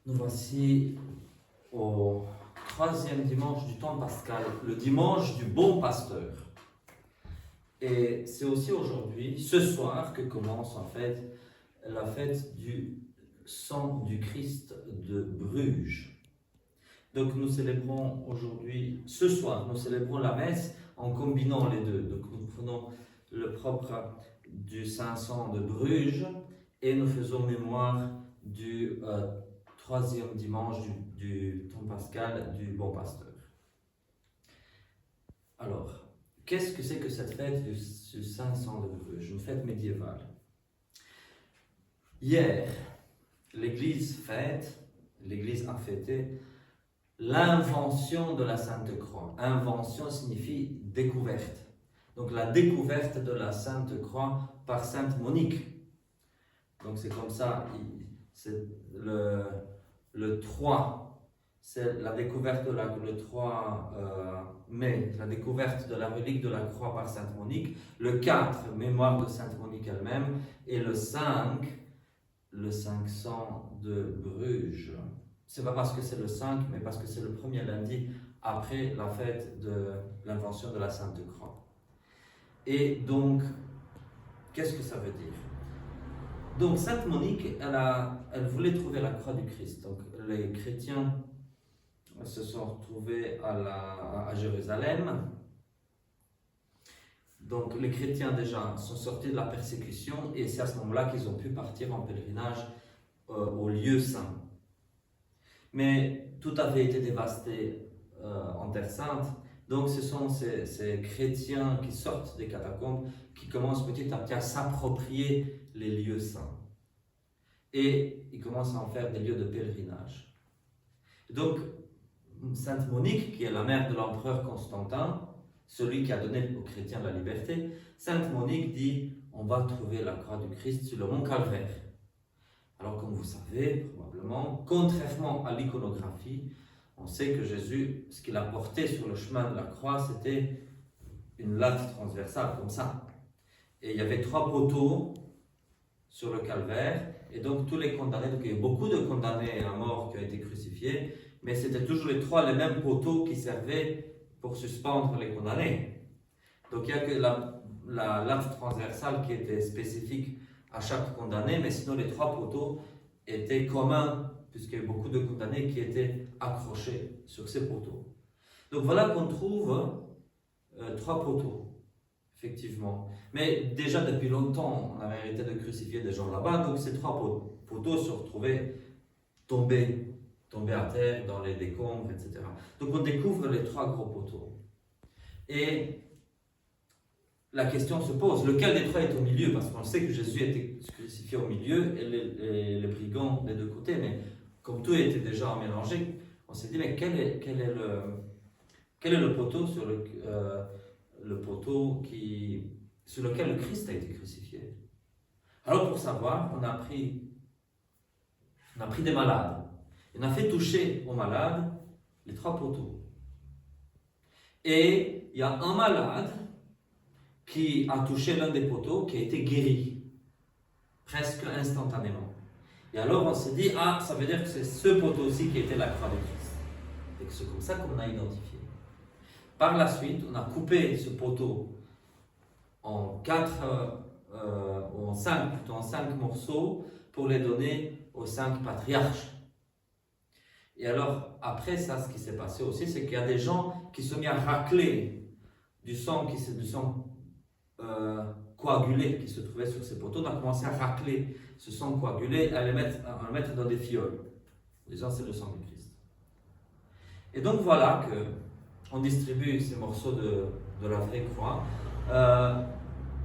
Nous voici au troisième dimanche du temps pascal, le dimanche du bon pasteur. Et c'est aussi aujourd'hui, ce soir, que commence en fait la fête du sang du Christ de Bruges. Donc nous célébrons aujourd'hui, ce soir, nous célébrons la messe en combinant les deux. Donc nous prenons le propre du Saint-Sang de Bruges et nous faisons mémoire du troisième dimanche du temps pascal du bon pasteur. Alors, qu'est-ce que c'est que cette fête du Saint-Sang de Bruges, une fête médiévale? Hier, l'Église a fêté l'invention de la Sainte Croix. Invention signifie découverte. Donc la découverte de la Sainte Croix par Sainte Monique. Donc c'est comme ça, c'est le 3, c'est la découverte de le 3 mai, la découverte de la relique de la croix par Sainte Monique. Le 4, mémoire de Sainte Monique elle-même. Et le 5, le 500 de Bruges. C'est pas parce que c'est le 5, mais parce que c'est le premier lundi après la fête de l'invention de la Sainte Croix. Et donc, qu'est-ce que ça veut dire? Donc, Sainte Monique, elle voulait trouver la croix du Christ. Donc, les chrétiens se sont retrouvés à Jérusalem. Donc, les chrétiens déjà sont sortis de la persécution et c'est à ce moment-là qu'ils ont pu partir en pèlerinage au lieu saint. Mais tout avait été dévasté en Terre Sainte. Donc, ce sont ces chrétiens qui sortent des catacombes qui commencent petit à petit à s'approprier les lieux saints. Et ils commencent à en faire des lieux de pèlerinage. Donc, Sainte Monique, qui est la mère de l'empereur Constantin, celui qui a donné aux chrétiens la liberté, Sainte Monique dit, on va trouver la croix du Christ sur le mont Calvaire. Alors, comme vous savez, probablement, contrairement à l'iconographie, on sait que Jésus, ce qu'il a porté sur le chemin de la croix, c'était une latte transversale, comme ça. Et il y avait 3 poteaux sur le calvaire, et donc tous les condamnés, donc il y a beaucoup de condamnés à mort qui ont été crucifiés, mais c'était toujours les mêmes poteaux qui servaient pour suspendre les condamnés. Donc il n'y a que la latte transversale qui était spécifique à chaque condamné, mais sinon les 3 poteaux étaient communs, puisqu'il y a beaucoup de condamnés qui étaient accrochés sur ces poteaux. Donc voilà qu'on trouve 3 poteaux. Effectivement. Mais déjà depuis longtemps, on avait arrêté de crucifier des gens là-bas, donc ces 3 poteaux se retrouvaient tombés à terre dans les décombres, etc. Donc on découvre les 3 gros poteaux. Et la question se pose, lequel des 3 est au milieu? Parce qu'on sait que Jésus était crucifié au milieu et les brigands des 2 côtés, mais comme tout était déjà mélangé, on s'est dit, mais quel est le poteau sur le poteau sur lequel le Christ a été crucifié? Alors pour savoir, on a pris des malades. On a fait toucher aux malades les 3 poteaux. Et il y a un malade qui a touché l'un des poteaux qui a été guéri, presque instantanément. Et alors on s'est dit, ça veut dire que c'est ce poteau-ci qui était la croix de Christ. Et c'est comme ça qu'on a identifié. Par la suite, on a coupé ce poteau en 5 morceaux pour les donner aux 5 patriarches. Et alors, après ça, ce qui s'est passé aussi, c'est qu'il y a des gens qui se sont mis à racler du sang coagulé qui se trouvait sur ces poteaux. On a commencé à racler ce sang coagulé, à le mettre dans des fioles, en disant c'est le sang du Christ. Et donc voilà qu'on distribue ces morceaux de la vraie croix.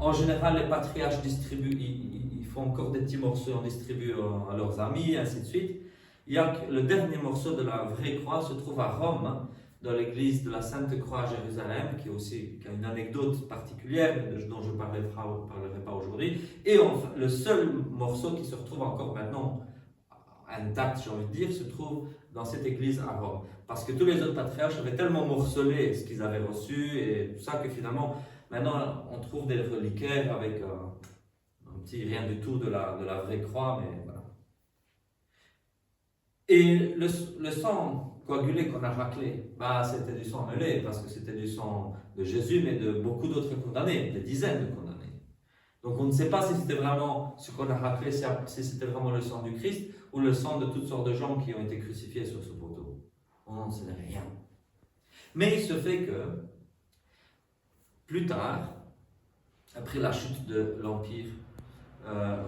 En général, les patriarches distribuent, ils font encore des petits morceaux, on distribue à leurs amis, et ainsi de suite. Il y a le dernier morceau de la vraie croix se trouve à Rome, dans l'église de la Sainte Croix à Jérusalem, qui a une anecdote particulière, dont je ne parlerai pas aujourd'hui. Et enfin, le seul morceau qui se retrouve encore maintenant intact, j'ai envie de dire, se trouve dans cette église à Rome. Parce que tous les autres patriarches avaient tellement morcelé ce qu'ils avaient reçu, et tout ça, que finalement, maintenant, on trouve des reliquaires avec un petit rien du tout de la vraie croix, mais voilà. Et le sang coagulé qu'on a raclé, c'était du sang mêlé, parce que c'était du sang de Jésus, mais de beaucoup d'autres condamnés, des dizaines de condamnés. Donc on ne sait pas si c'était vraiment ce qu'on a raclé, si c'était vraiment le sang du Christ, ou le sang de toutes sortes de gens qui ont été crucifiés sur ce poteau. On n'en sait rien. Mais il se fait que, plus tard, après la chute de l'Empire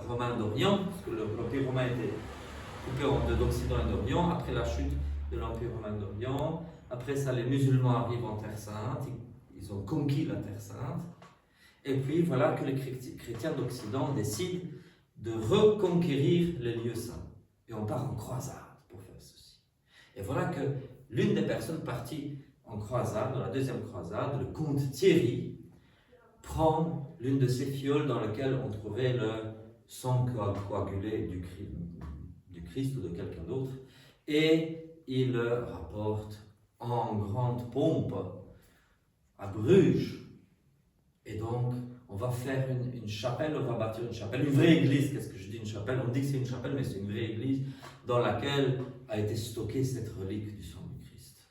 romain d'Orient, parce que l'Empire romain était coupé en deux, d'Occident et d'Orient, après la chute de l'Empire romain d'Orient, après ça, les musulmans arrivent en Terre Sainte, ils ont conquis la Terre Sainte, et puis voilà que les chrétiens d'Occident décident de reconquérir les lieux saints. Et on part en croisade pour faire ceci. Et voilà que l'une des personnes parties en croisade, dans la deuxième croisade, le comte Thierry, prend l'une de ces fioles dans lesquelles on trouvait le sang coagulé du Christ ou de quelqu'un d'autre, et il le rapporte en grande pompe à Bruges. Et donc, on va faire une chapelle, on va bâtir une chapelle, une vraie église. Qu'est-ce que je dis, une chapelle? On dit que c'est une chapelle, mais c'est une vraie église dans laquelle a été stockée cette relique du sang du Christ.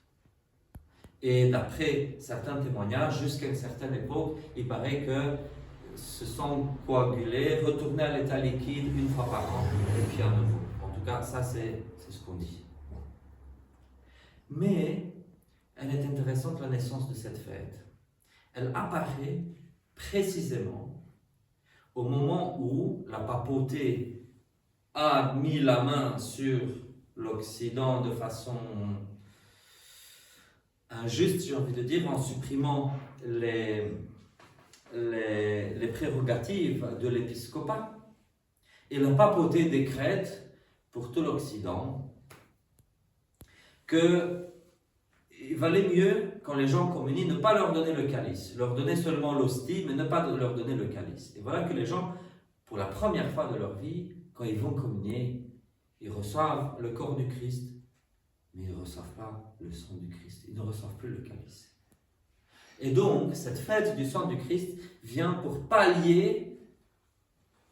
Et d'après certains témoignages, jusqu'à une certaine époque, il paraît que ce sang coagulé retournait à l'état liquide une fois par an, et puis à nouveau. En tout cas, ça c'est ce qu'on dit. Mais, elle est intéressante, la naissance de cette fête. Elle apparaît précisément au moment où la papauté a mis la main sur l'Occident de façon injuste, j'ai envie de dire, en supprimant les prérogatives de l'épiscopat. Et la papauté décrète pour tout l'Occident qu'il valait mieux, quand les gens communient, ne pas leur donner le calice, leur donner seulement l'hostie, mais ne pas leur donner le calice. Et voilà que les gens, pour la première fois de leur vie, quand ils vont communier, ils reçoivent le corps du Christ, mais ils ne reçoivent pas le sang du Christ, ils ne reçoivent plus le calice. Et donc, cette fête du sang du Christ vient pour pallier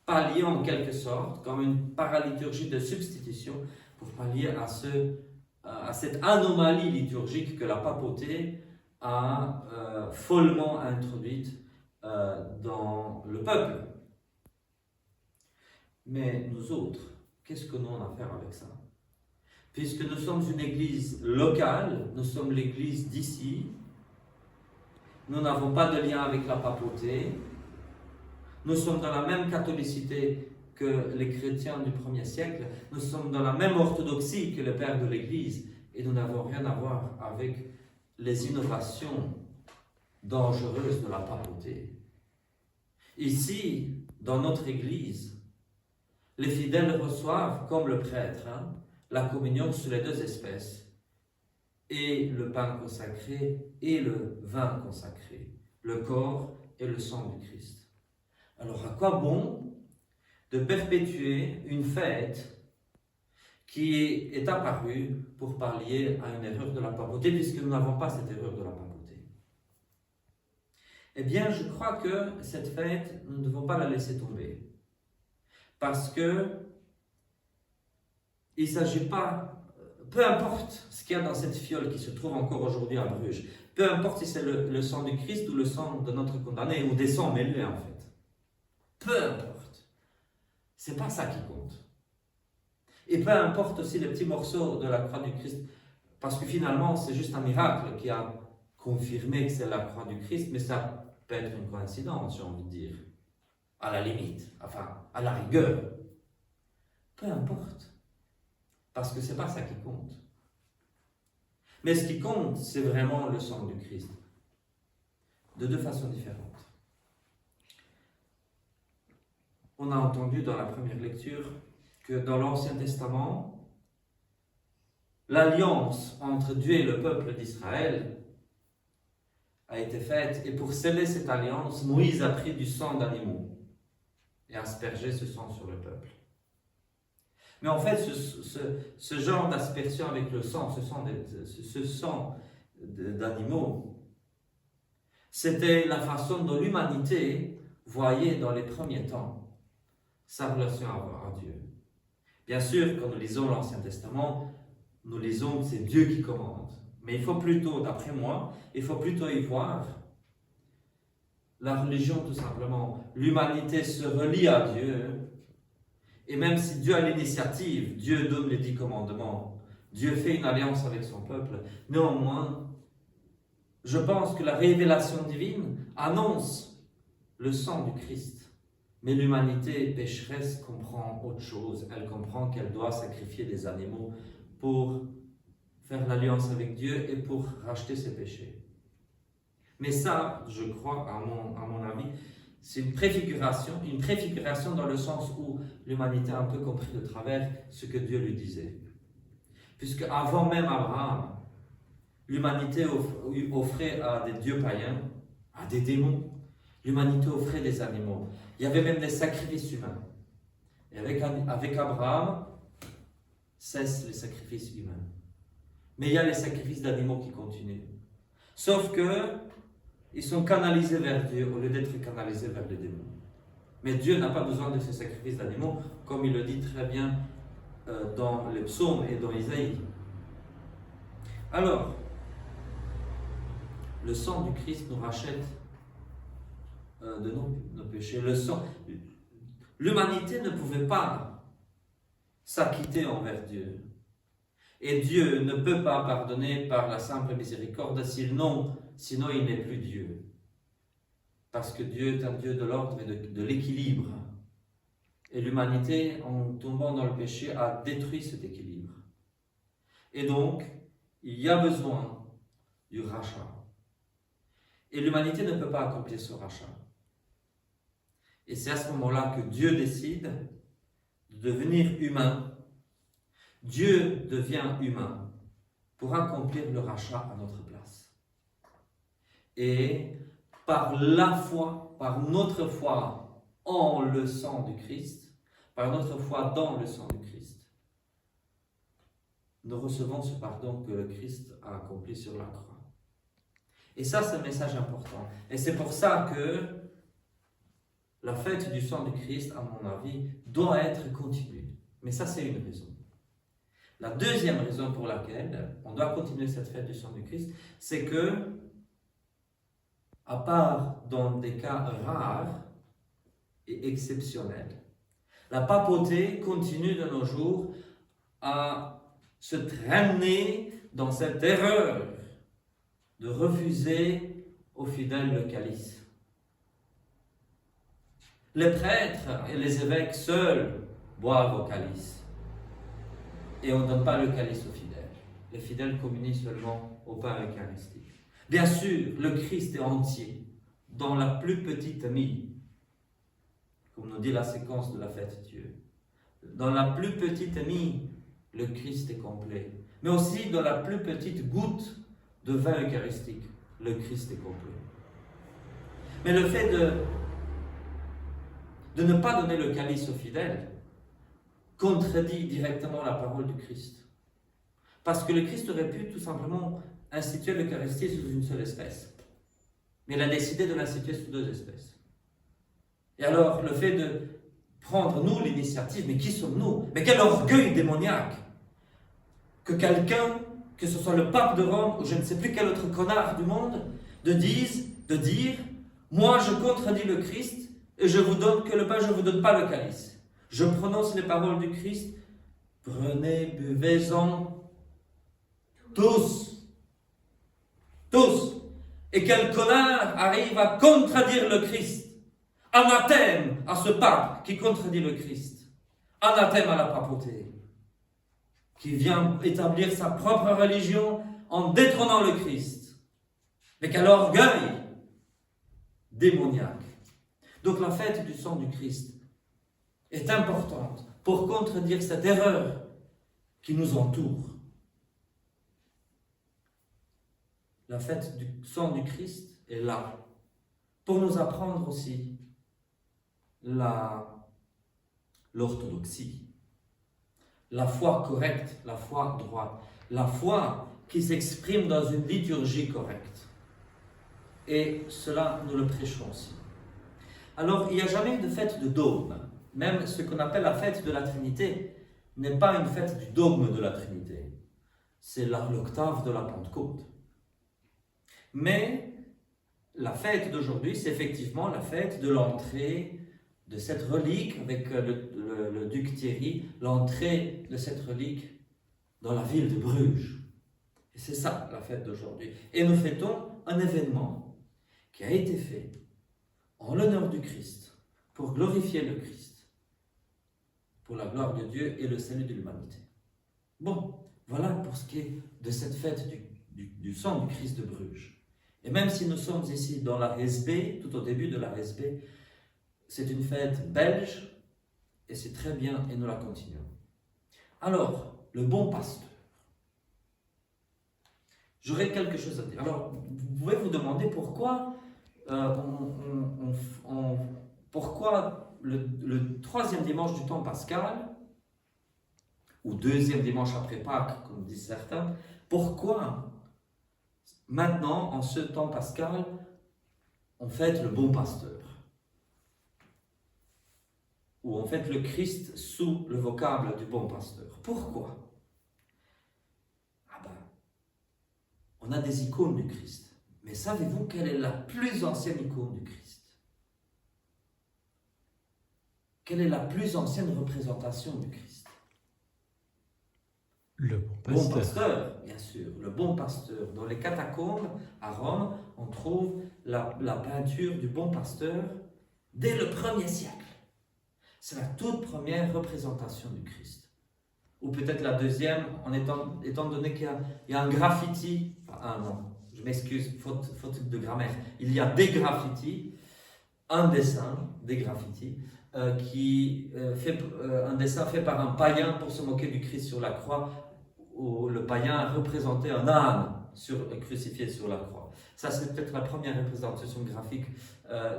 en quelque sorte, comme une paraliturgie de substitution, pour pallier à cette anomalie liturgique que la papauté a follement introduite dans le peuple. Mais nous autres, qu'est-ce que nous avons à faire avec ça? Puisque nous sommes une église locale, nous sommes l'église d'ici, nous n'avons pas de lien avec la papauté, nous sommes dans la même catholicité que les chrétiens du 1er siècle, nous sommes dans la même orthodoxie que les pères de l'Église, et nous n'avons rien à voir avec les innovations dangereuses de la papauté. Ici, dans notre Église, les fidèles reçoivent, comme le prêtre, la communion sous les deux espèces, et le pain consacré et le vin consacré, le corps et le sang du Christ. Alors, à quoi bon de perpétuer une fête qui est apparue pour pallier à une erreur de la papauté, puisque nous n'avons pas cette erreur de la papauté? Eh bien, je crois que cette fête, nous ne devons pas la laisser tomber. Parce que il ne s'agit pas, peu importe ce qu'il y a dans cette fiole qui se trouve encore aujourd'hui à Bruges, peu importe si c'est le sang du Christ ou le sang de notre condamné, ou des sangs mêlés en fait. Peu importe. C'est pas ça qui compte. Et peu importe aussi les petits morceaux de la croix du Christ, parce que finalement, c'est juste un miracle qui a confirmé que c'est la croix du Christ, mais ça peut être une coïncidence, j'ai envie de dire. À la limite, enfin, à la rigueur. Peu importe. Parce que c'est pas ça qui compte. Mais ce qui compte, c'est vraiment le sang du Christ. De deux façons différentes. On a entendu dans la première lecture que dans l'Ancien Testament, l'alliance entre Dieu et le peuple d'Israël a été faite, et pour sceller cette alliance, Moïse a pris du sang d'animaux et a aspergé ce sang sur le peuple. Mais en fait, ce genre d'aspersion avec le sang, ce sang d'animaux, c'était la façon dont l'humanité voyait dans les premiers temps sa relation à Dieu. Bien sûr, quand nous lisons l'Ancien Testament, nous lisons que c'est Dieu qui commande. Mais il faut plutôt, d'après moi, il faut plutôt y voir la religion tout simplement. L'humanité se relie à Dieu. Et même si Dieu a l'initiative, Dieu donne les 10 commandements, Dieu fait une alliance avec son peuple, néanmoins, je pense que la révélation divine annonce le sang du Christ. Mais l'humanité pécheresse comprend autre chose. Elle comprend qu'elle doit sacrifier des animaux pour faire l'alliance avec Dieu et pour racheter ses péchés. Mais ça, je crois, à mon avis, c'est une préfiguration dans le sens où l'humanité a un peu compris de travers ce que Dieu lui disait. Puisque avant même Abraham, l'humanité offrait à des dieux païens, à des démons, l'humanité offrait des animaux. Il y avait même des sacrifices humains. Et avec Abraham, cessent les sacrifices humains. Mais il y a les sacrifices d'animaux qui continuent. Sauf que ils sont canalisés vers Dieu au lieu d'être canalisés vers les démons. Mais Dieu n'a pas besoin de ces sacrifices d'animaux, comme il le dit très bien dans les psaumes et dans Isaïe. Alors, le sang du Christ nous rachète de nos péchés. L'humanité ne pouvait pas s'acquitter envers Dieu. Et Dieu ne peut pas pardonner par la simple miséricorde, sinon il n'est plus Dieu. Parce que Dieu est un Dieu de l'ordre et de l'équilibre. Et l'humanité, en tombant dans le péché, a détruit cet équilibre. Et donc, il y a besoin du rachat. Et l'humanité ne peut pas accomplir ce rachat. Et c'est à ce moment-là que Dieu décide de devenir humain. Dieu devient humain pour accomplir le rachat à notre place. Et par la foi, par notre foi en le sang du Christ, par notre foi dans le sang du Christ, nous recevons ce pardon que le Christ a accompli sur la croix. Et ça, c'est un message important. Et c'est pour ça que la fête du sang du Christ, à mon avis, doit être continuée. Mais ça, c'est une raison. La deuxième raison pour laquelle on doit continuer cette fête du sang du Christ, c'est que, à part dans des cas rares et exceptionnels, la papauté continue de nos jours à se traîner dans cette erreur de refuser aux fidèles le calice. Les prêtres et les évêques seuls boivent au calice. Et on ne donne pas le calice aux fidèles. Les fidèles communient seulement au pain eucharistique. Bien sûr, le Christ est entier, dans la plus petite mie, comme nous dit la séquence de la fête Dieu. Dans la plus petite mie, le Christ est complet. Mais aussi dans la plus petite goutte de vin eucharistique, le Christ est complet. Mais le fait de ne pas donner le calice aux fidèles contredit directement la parole du Christ. Parce que le Christ aurait pu tout simplement instituer l'Eucharistie sous une seule espèce. Mais il a décidé de l'instituer sous 2 espèces. Et alors, le fait de prendre, nous, l'initiative, mais qui sommes-nous? Mais quel orgueil démoniaque! Que quelqu'un, que ce soit le pape de Rome ou je ne sais plus quel autre connard du monde, de dire, moi je contredis le Christ et je vous donne que le pain, je ne vous donne pas le calice. Je prononce les paroles du Christ, prenez, buvez-en, tous. Et quel connard arrive à contredire le Christ? Anathème à ce pape qui contredit le Christ. Anathème à la papauté, qui vient établir sa propre religion en détrônant le Christ. Mais quel orgueil démoniaque. Donc la fête du sang du Christ est importante pour contredire cette erreur qui nous entoure. La fête du sang du Christ est là pour nous apprendre aussi l'orthodoxie, la foi correcte, la foi droite, la foi qui s'exprime dans une liturgie correcte. Et cela, nous le prêchons aussi. Alors, il n'y a jamais de fête de dogme. Même ce qu'on appelle la fête de la Trinité n'est pas une fête du dogme de la Trinité. c'est l'octave de la Pentecôte. Mais la fête d'aujourd'hui, c'est effectivement la fête de l'entrée de cette relique avec le duc Thierry, l'entrée de cette relique dans la ville de Bruges. Et c'est ça la fête d'aujourd'hui. Et nous fêtons un événement qui a été fait en l'honneur du Christ, pour glorifier le Christ, pour la gloire de Dieu et le salut de l'humanité. Bon, voilà pour ce qui est de cette fête du sang du Christ de Bruges. Et même si nous sommes ici dans la RSB, tout au début de la RSB, c'est une fête belge, et c'est très bien, et nous la continuons. Alors, le bon pasteur. J'aurais quelque chose à dire. Alors, vous pouvez vous demander pourquoi, pourquoi le troisième dimanche du temps pascal, ou deuxième dimanche après Pâques, comme disent certains, pourquoi maintenant, en ce temps pascal, on fête le bon pasteur? Ou on fête le Christ sous le vocable du bon pasteur. Pourquoi? On a des icônes du Christ. Mais savez-vous quelle est la plus ancienne icône du Christ? Quelle est la plus ancienne représentation du Christ? Le bon pasteur. Bon pasteur, bien sûr. Le bon pasteur. Dans les catacombes à Rome, on trouve la peinture du bon pasteur dès le 1er siècle. C'est la toute première représentation du Christ. Ou peut-être la deuxième, étant donné qu'il y a un graffiti, non, je m'excuse, faute de grammaire, il y a des graffitis, un dessin, des graffitis, un dessin fait par un païen pour se moquer du Christ sur la croix, où le païen représentait un âne crucifié sur la croix. Ça, c'est peut-être la première représentation graphique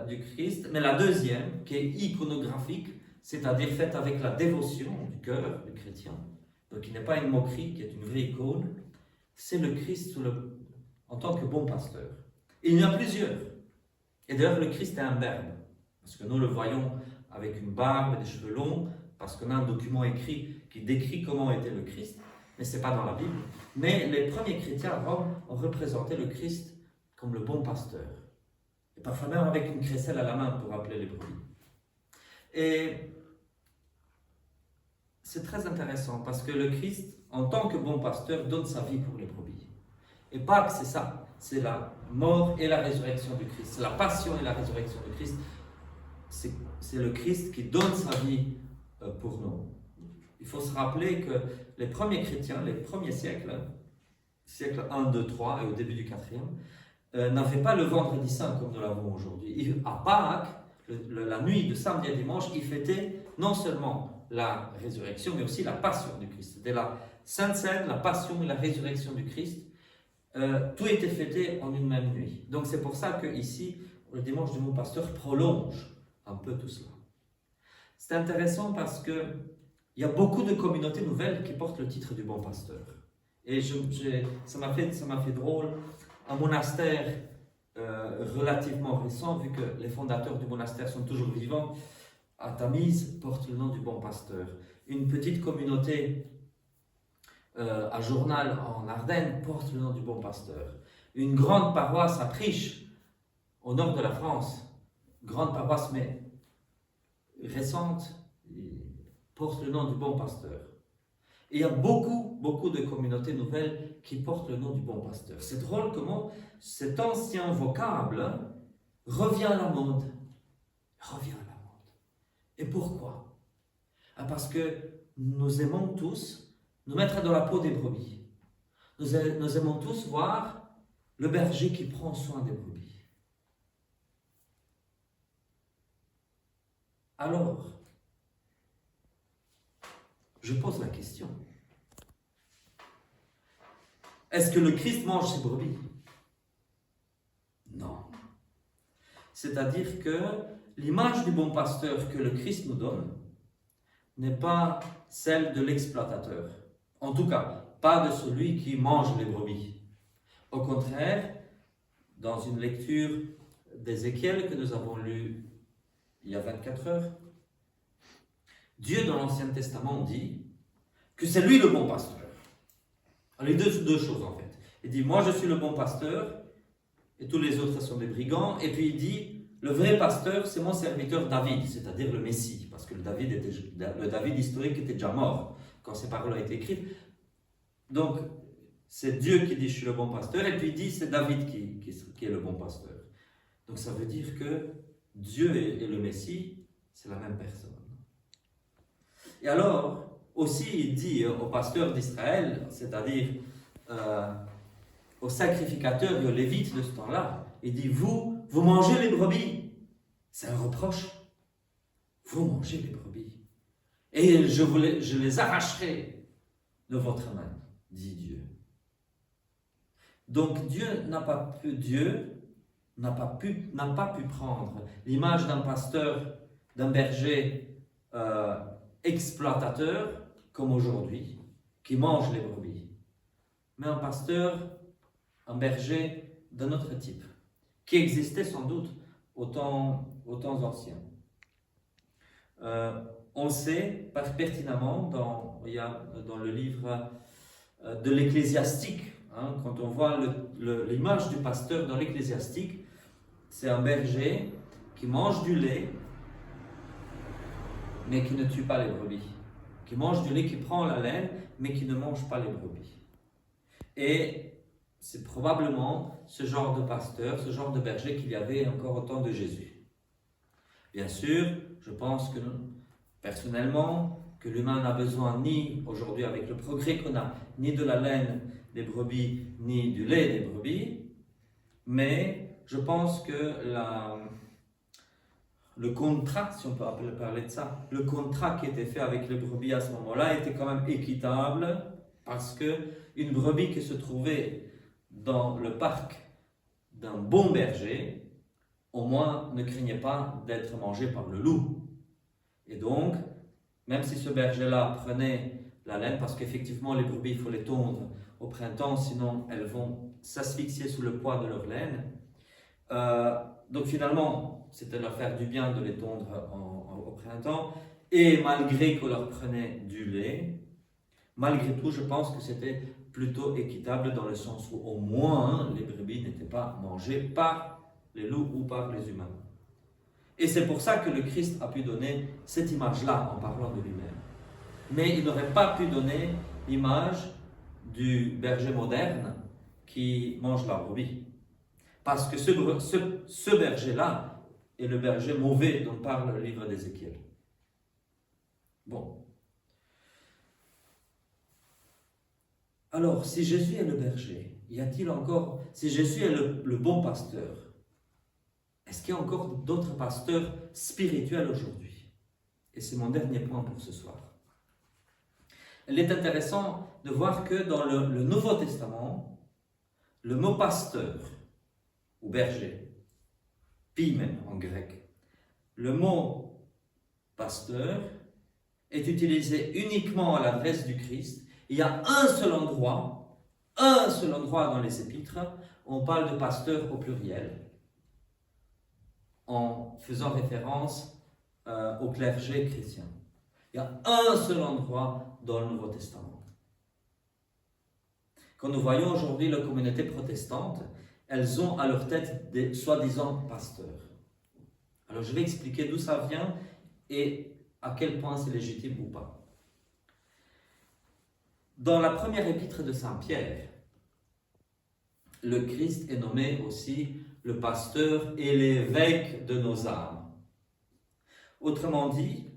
du Christ, mais la deuxième, qui est iconographique, c'est-à-dire faite avec la dévotion du cœur du chrétien, donc qui n'est pas une moquerie, qui est une vraie icône, c'est le Christ en tant que bon pasteur. Et il y en a plusieurs. Et d'ailleurs, le Christ est un verbe, parce que nous le voyons avec une barbe et des cheveux longs, parce qu'on a un document écrit qui décrit comment était le Christ, mais ce n'est pas dans la Bible. Mais les premiers chrétiens à Rome ont représenté le Christ comme le bon pasteur. Et parfois même avec une crécelle à la main pour appeler les brebis. Et c'est très intéressant parce que le Christ, en tant que bon pasteur, donne sa vie pour les brebis. Et Pâques, c'est ça. C'est la mort et la résurrection du Christ. C'est la passion et la résurrection du Christ. C'est le Christ qui donne sa vie pour nous. Il faut se rappeler que les premiers chrétiens, les premiers siècles, siècle 1, 2, 3 et au début du 4e, n'avaient pas le vendredi saint comme nous l'avons aujourd'hui. À Pâques, la nuit de samedi à dimanche, ils fêtaient non seulement la résurrection, mais aussi la passion du Christ. C'était la Sainte Seine, la passion et la résurrection du Christ. Tout était fêté en une même nuit. Donc c'est pour ça que ici, le dimanche du bon pasteur prolonge un peu tout cela. C'est intéressant parce que il y a beaucoup de communautés nouvelles qui portent le titre du bon pasteur. Et ça m'a fait drôle. Un monastère relativement récent, vu que les fondateurs du monastère sont toujours vivants, à Tamise, porte le nom du bon pasteur. Une petite communauté à Journal en Ardennes porte le nom du bon pasteur. Une grande paroisse à Priche, au nord de la France, grande paroisse mais récente, porte le nom du bon pasteur. Et il y a beaucoup de communautés nouvelles qui portent le nom du bon pasteur. C'est drôle comment cet ancien vocable revient à la mode. Et pourquoi? Parce que nous aimons tous nous mettre dans la peau des brebis. Nous aimons tous voir le berger qui prend soin des brebis. Alors, je pose la question. Est-ce que le Christ mange ses brebis? Non. C'est-à-dire que l'image du bon pasteur que le Christ nous donne n'est pas celle de l'exploitateur. En tout cas, pas de celui qui mange les brebis. Au contraire, dans une lecture d'Ézéchiel que nous avons lue il y a 24 heures, Dieu dans l'Ancien Testament dit que c'est lui le bon pasteur. Alors il dit deux choses en fait. Il dit, moi je suis le bon pasteur, et tous les autres sont des brigands. Et puis il dit, le vrai pasteur, c'est mon serviteur David, c'est-à-dire le Messie, parce que le David historique était déjà mort quand ces paroles ont été écrites. Donc, c'est Dieu qui dit, je suis le bon pasteur, et puis il dit, c'est David qui est le bon pasteur. Donc ça veut dire que Dieu et le Messie, c'est la même personne. Et alors, aussi, il dit aux pasteurs d'Israël, c'est-à-dire aux sacrificateurs et aux lévites de ce temps-là, il dit, vous mangez les brebis. C'est un reproche. Vous mangez les brebis. Et je les arracherai de votre main, dit Dieu. Donc Dieu n'a pas pu prendre l'image d'un pasteur, d'un berger exploitateur, comme aujourd'hui, qui mange les brebis, mais un pasteur, un berger d'un autre type, qui existait sans doute aux temps anciens. On le sait pertinemment dans le livre de l'Ecclésiastique. Quand on voit l'image du pasteur dans l'Ecclésiastique, c'est un berger qui mange du lait, mais qui ne tue pas les brebis. Qui mange du lait, qui prend la laine, mais qui ne mange pas les brebis. Et c'est probablement ce genre de pasteur, ce genre de berger qu'il y avait encore au temps de Jésus. Bien sûr, je pense que personnellement, que l'humain n'a besoin ni aujourd'hui avec le progrès qu'on a, ni de la laine des brebis, ni du lait des brebis, mais je pense que le contrat, si on peut parler de ça, le contrat qui était fait avec les brebis à ce moment-là était quand même équitable, parce qu'une brebis qui se trouvait dans le parc d'un bon berger, au moins ne craignait pas d'être mangée par le loup. Et donc, même si ce berger-là prenait la laine, parce qu'effectivement les brebis, il faut les tondre au printemps, sinon elles vont s'asphyxier sous le poids de leur laine. Donc finalement, c'était leur faire du bien de les tondre au printemps. Et malgré qu'on leur prenait du lait, malgré tout, je pense que c'était plutôt équitable dans le sens où au moins les brebis n'étaient pas mangées par les loups ou par les humains. Et c'est pour ça que le Christ a pu donner cette image-là en parlant de lui-même. Mais il n'aurait pas pu donner l'image du berger moderne qui mange la brebis. Parce que ce berger-là est le berger mauvais dont parle le livre d'Ézéchiel. Bon. Alors, si Jésus est le berger, y a-t-il encore, si Jésus est le bon pasteur, est-ce qu'il y a encore d'autres pasteurs spirituels aujourd'hui? Et c'est mon dernier point pour ce soir. Il est intéressant de voir que dans le Nouveau Testament, le mot pasteur, ou berger, même en grec, le mot pasteur est utilisé uniquement à l'adresse du Christ. Il y a un seul endroit dans les épîtres où on parle de pasteur au pluriel, en faisant référence au clergé chrétien. Il y a un seul endroit dans le Nouveau Testament. Quand nous voyons aujourd'hui la communauté protestante, elles ont à leur tête des soi-disant pasteurs. Alors je vais expliquer d'où ça vient et à quel point c'est légitime ou pas. Dans la première épître de Saint Pierre, le Christ est nommé aussi le pasteur et l'évêque de nos âmes. Autrement dit,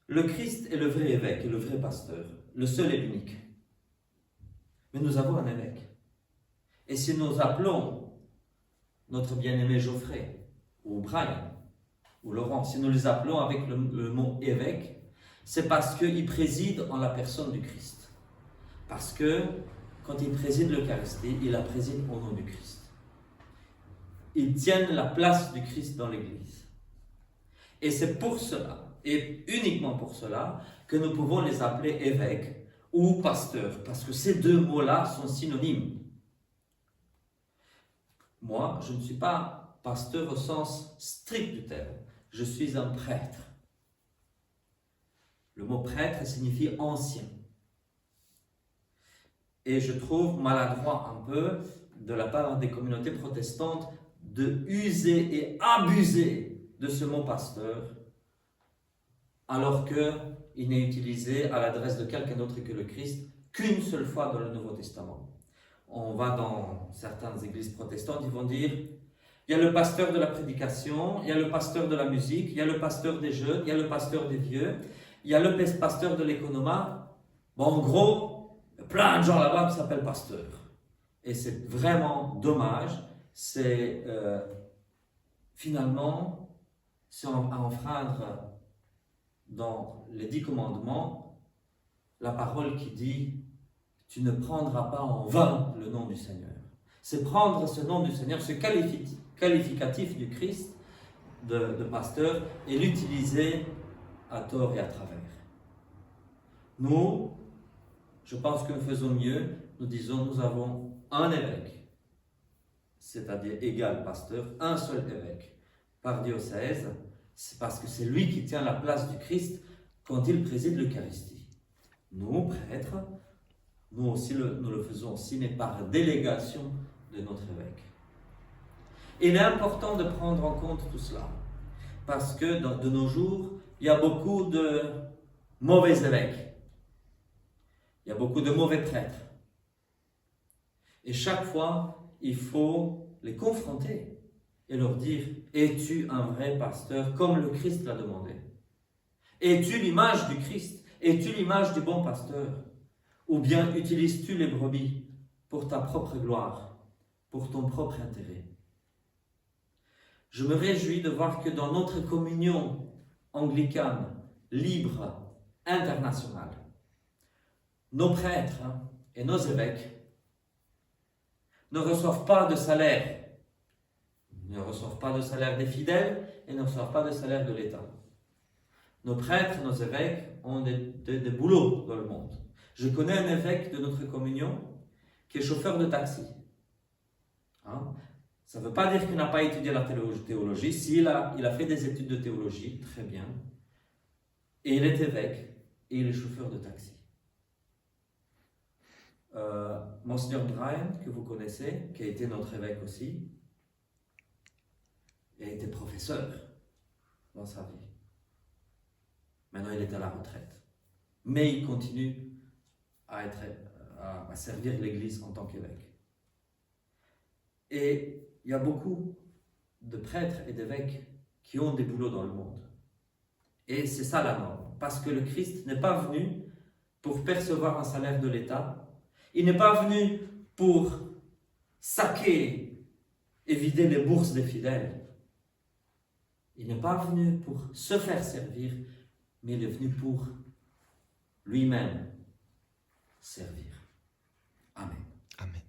le Christ est le vrai évêque et le vrai pasteur, le seul et l'unique. Mais nous avons un évêque. Et si nous appelons notre bien-aimé Geoffrey, ou Brian, ou Laurent, si nous les appelons avec le mot évêque, c'est parce qu'il préside en la personne du Christ. Parce que quand il préside l'Eucharistie, il la préside au nom du Christ. Ils tiennent la place du Christ dans l'Église. Et c'est pour cela, et uniquement pour cela, que nous pouvons les appeler évêques ou pasteurs, parce que ces deux mots-là sont synonymes. Moi, je ne suis pas pasteur au sens strict du terme, je suis un prêtre. Le mot prêtre signifie ancien. Et je trouve maladroit un peu de la part des communautés protestantes de user et abuser de ce mot pasteur, alors qu'il n'est utilisé à l'adresse de quelqu'un d'autre que le Christ qu'une seule fois dans le Nouveau Testament. On va dans certaines églises protestantes, ils vont dire, il y a le pasteur de la prédication, il y a le pasteur de la musique, il y a le pasteur des jeunes, il y a le pasteur des vieux, il y a le pasteur de l'économat. Bon, en gros, il y a plein de gens là-bas qui s'appellent pasteurs. Et c'est vraiment dommage. C'est finalement, c'est à enfreindre dans les 10 commandements la parole qui dit « Tu ne prendras pas en vain le nom du Seigneur ». C'est prendre ce nom du Seigneur, ce qualificatif du Christ, de pasteur, et l'utiliser à tort et à travers. Nous, je pense que nous faisons mieux, nous disons nous avons un évêque, c'est-à-dire égal pasteur, un seul évêque par diocèse, c'est parce que c'est lui qui tient la place du Christ quand il préside l'Eucharistie. Nous, prêtres, nous aussi nous le faisons aussi, mais par délégation de notre évêque. Il est important de prendre en compte tout cela, parce que de nos jours, il y a beaucoup de mauvais évêques, il y a beaucoup de mauvais prêtres. Et chaque fois, il faut les confronter et leur dire « Es-tu un vrai pasteur comme le Christ l'a demandé? Es-tu l'image du Christ? Es-tu l'image du bon pasteur? Ou bien utilises-tu les brebis pour ta propre gloire, pour ton propre intérêt ?» Je me réjouis de voir que dans notre communion anglicane, libre, internationale, nos prêtres et nos évêques ne reçoivent pas de salaire. Ils ne reçoivent pas de salaire des fidèles et ne reçoivent pas de salaire de l'État. Nos prêtres, nos évêques ont des boulots dans le monde. Je connais un évêque de notre communion qui est chauffeur de taxi. Ça ne veut pas dire qu'il n'a pas étudié la théologie. Si, il a fait des études de théologie, très bien. Et il est évêque et il est chauffeur de taxi. Monseigneur Brian, que vous connaissez, qui a été notre évêque aussi, il a été professeur dans sa vie. Maintenant, il est à la retraite. Mais il continue à servir l'Église en tant qu'évêque. Et il y a beaucoup de prêtres et d'évêques qui ont des boulots dans le monde. Et c'est ça la norme. Parce que le Christ n'est pas venu pour percevoir un salaire de l'État. Il n'est pas venu pour saquer et vider les bourses des fidèles. Il n'est pas venu pour se faire servir, mais il est venu pour lui-même servir. Amen. Amen.